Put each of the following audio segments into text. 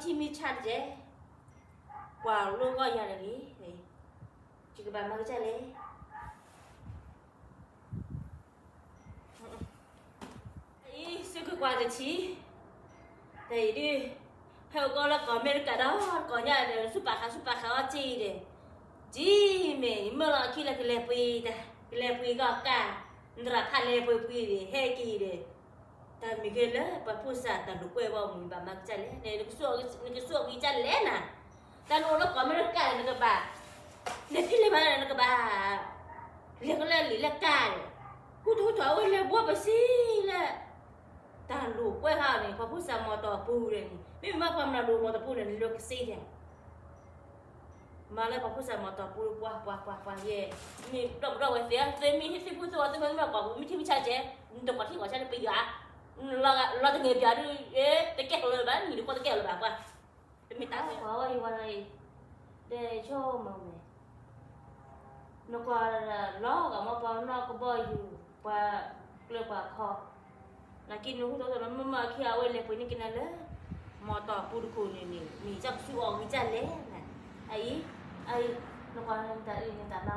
팀이 차제 와 로가 야래기 지금 밤하고 잘래 이 쓰고 과자치 đây đi theo con là có mấy cái đó có nhà để súp bạc chi để chỉ mình mà là khi là cái lẹp quỳ gọt cả nra thà lẹp quỳ để he kỳ để ta mình cái là bà phụ sa ta lúc quay vào mình bà mặc chân đấy này cái suộc cái chân đấy nè ta nói nó có mấy cái này cái bà để cái này nó cái bà liền cái là lý là cả hút ơi là bua bà xí là ta lù quay hao này bà phụ sa mò tò pu này mình màความเราดูมอเตอร์ปูเนี่ยลูกซีเนี่ยมาเลยพอพูดใส่มอเตอร์ปูกว่าเย่มีเราไอ้เสียเซมีที่พูดตัวที่มันแบบว่ามีที่วิชาเจ๊ตกที่ว่าฉันไปอยู่อ่ะเราจะเงียบอยู่แต่แก่เลยบ้านนี่ดูคนแก่เลยแบบว่าเป็นไม่ตายเลยเพราะว่าวันอะไรเดชโชมาเนี่ยนกว่าล้อกับมาปอนนกก็บ่อยอยู่ว่าเกลือปลาคอนักกินนู้นตัวนั้นมันมาเคี่ยวไว้เลยไปนี่กินอะไรมอต่อปูดคูนี่มีจับชูออกมีจันเล่นะไอ้นกวางยังตาเรา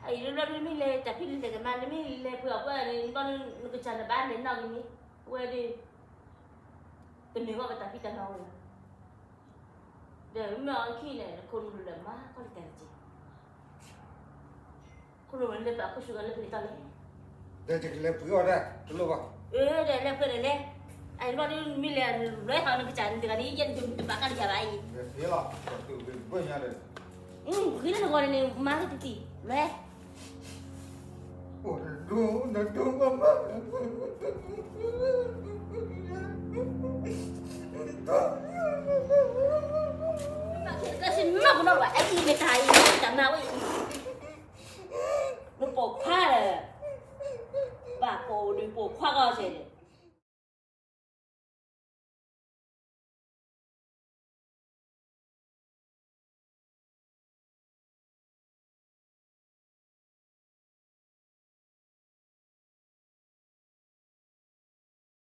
ไอ้เรื่องนี้ไม่เลยแต่พี่แต่กันมาไม่เลยเผื่อว่าตอนนึกจันบ้านเล่นนอกอย่างนี้เว้ยดิเป็นเนื้อว่าแต่พี่แต่เราเดี๋ยวไม่เอาขี้เนี่ยคนรู้เลยมากก็เลยแต่จริงคนรู้เลยแบบก็ช่วยกันเลยพี่ตอนนี้เดี๋ยวจะเล่นเพื่อได้รู้ป่ะเดี๋ยวเล่นเพื่อนเลยไอ้รถนี่มีเรียนเลยเขาเนี่ยจันแต่กันนี้ยันจุดปากกันจะไปเดี๋ยวเสียละตัวเบื่อเนี่ยเลยคือนั่นก่อนนี่มาก็ติดเลยโอ้ดูนั่นดูมาก็ฉันมาคนละว่าไอ้ที่ไม่ตายจับมาว่ามันปกผ้าเลยปากโปดูปกผ้าก็เสร็จ